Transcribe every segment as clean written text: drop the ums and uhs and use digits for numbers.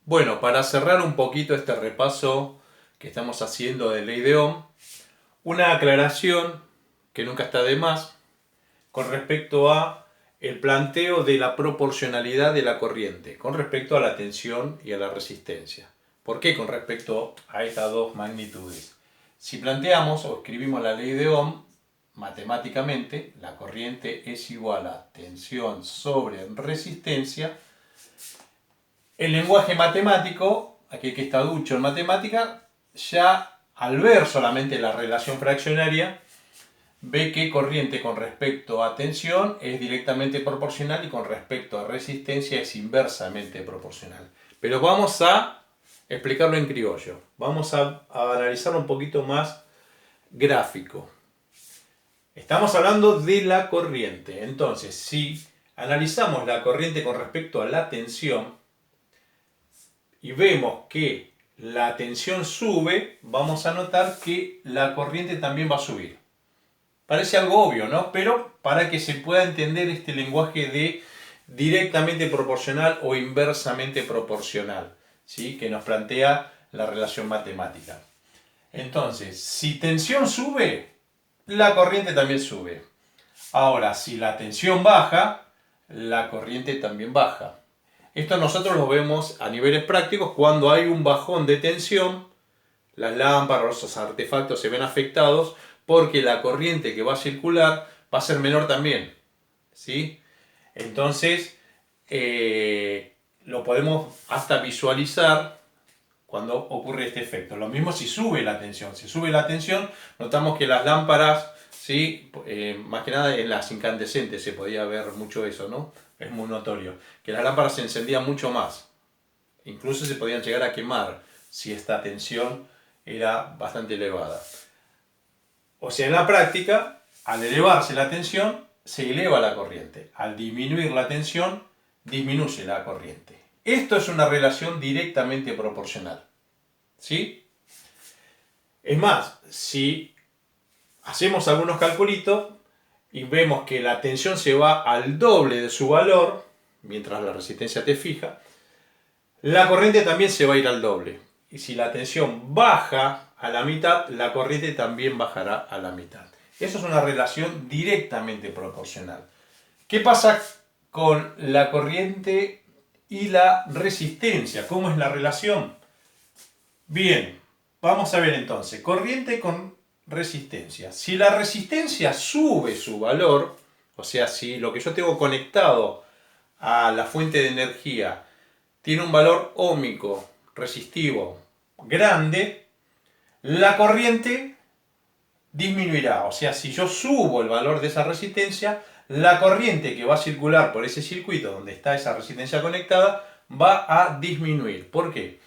Bueno, para cerrar un poquito este repaso que estamos haciendo de ley de Ohm, una aclaración que nunca está de más con respecto a el planteo de la proporcionalidad de la corriente con respecto a la tensión y a la resistencia. ¿Por qué con respecto a estas dos magnitudes? Si planteamos o escribimos la ley de Ohm, matemáticamente la corriente es igual a tensión sobre resistencia. El lenguaje matemático, aquel que está ducho en matemática, ya al ver solamente la relación fraccionaria, ve que corriente con respecto a tensión es directamente proporcional y con respecto a resistencia es inversamente proporcional. Pero vamos a explicarlo en criollo. Vamos a analizarlo un poquito más gráfico. Estamos hablando de la corriente. Entonces, si analizamos la corriente con respecto a la tensión, y vemos que la tensión sube, vamos a notar que la corriente también va a subir. Parece algo obvio, ¿no? Pero para que se pueda entender este lenguaje de directamente proporcional o inversamente proporcional, ¿sí? Que nos plantea la relación matemática. Entonces, si tensión sube, la corriente también sube. Ahora, si la tensión baja, la corriente también baja. Esto nosotros lo vemos a niveles prácticos cuando hay un bajón de tensión, las lámparas, los artefactos se ven afectados porque la corriente que va a circular va a ser menor también, ¿sí? Entonces, lo podemos hasta visualizar cuando ocurre este efecto. Lo mismo si sube la tensión. Si sube la tensión, notamos que las lámparas, ¿sí? Más que nada en las incandescentes se podía ver mucho eso, ¿no? Es muy notorio. Que las lámparas se encendían mucho más. Incluso se podían llegar a quemar si esta tensión era bastante elevada. O sea, en la práctica, al elevarse la tensión, se eleva la corriente. Al disminuir la tensión, disminuye la corriente. Esto es una relación directamente proporcional. ¿Sí? Es más, si hacemos algunos calculitos y vemos que la tensión se va al doble de su valor, mientras la resistencia esté fija, la corriente también se va a ir al doble. Y si la tensión baja a la mitad, la corriente también bajará a la mitad. Eso es una relación directamente proporcional. ¿Qué pasa con la corriente y la resistencia? ¿Cómo es la relación? Bien, vamos a ver entonces. Corriente con resistencia. Si la resistencia sube su valor, o sea, si lo que yo tengo conectado a la fuente de energía tiene un valor óhmico resistivo grande, la corriente disminuirá. O sea, si yo subo el valor de esa resistencia, la corriente que va a circular por ese circuito donde está esa resistencia conectada va a disminuir. ¿Por qué?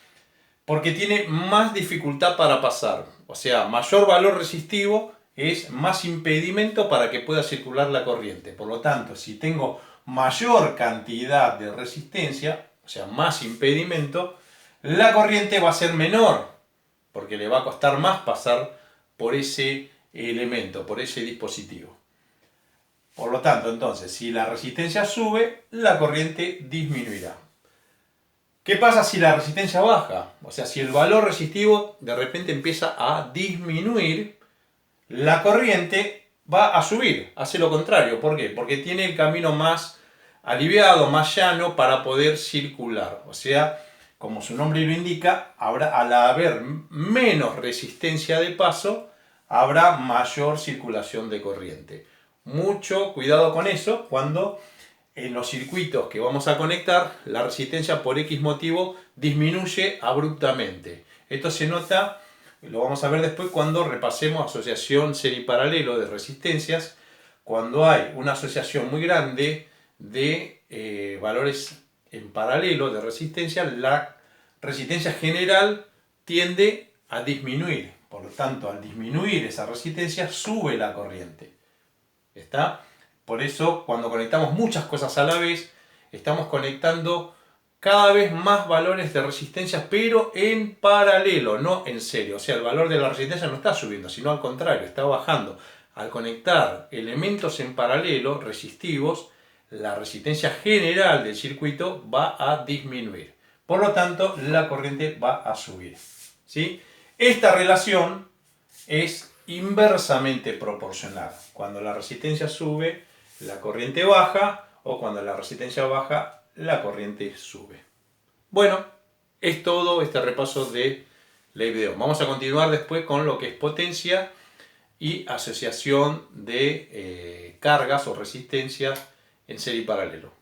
Porque tiene más dificultad para pasar. O sea, mayor valor resistivo es más impedimento para que pueda circular la corriente. Por lo tanto, si tengo mayor cantidad de resistencia, o sea, más impedimento, la corriente va a ser menor, porque le va a costar más pasar por ese elemento, por ese dispositivo. Por lo tanto, entonces, si la resistencia sube, la corriente disminuirá. ¿Qué pasa si la resistencia baja? O sea, si el valor resistivo de repente empieza a disminuir, la corriente va a subir, hace lo contrario. ¿Por qué? Porque tiene el camino más aliviado, más llano para poder circular. O sea, como su nombre lo indica, al haber menos resistencia de paso, habrá mayor circulación de corriente. Mucho cuidado con eso cuando en los circuitos que vamos a conectar, la resistencia por X motivo disminuye abruptamente. Esto se nota, lo vamos a ver después cuando repasemos asociación serie-paralelo de resistencias. Cuando hay una asociación muy grande de valores en paralelo de resistencia, la resistencia general tiende a disminuir. Por lo tanto, al disminuir esa resistencia, sube la corriente. ¿Está? Por eso, cuando conectamos muchas cosas a la vez, estamos conectando cada vez más valores de resistencia, pero en paralelo, no en serie. O sea, el valor de la resistencia no está subiendo, sino al contrario, está bajando. Al conectar elementos en paralelo, resistivos, la resistencia general del circuito va a disminuir. Por lo tanto, la corriente va a subir. ¿Sí? Esta relación es inversamente proporcional. Cuando la resistencia sube, la corriente baja, o cuando la resistencia baja, la corriente sube. Bueno, es todo este repaso de ley de Ohm. Vamos a continuar después con lo que es potencia y asociación de cargas o resistencias en serie y paralelo.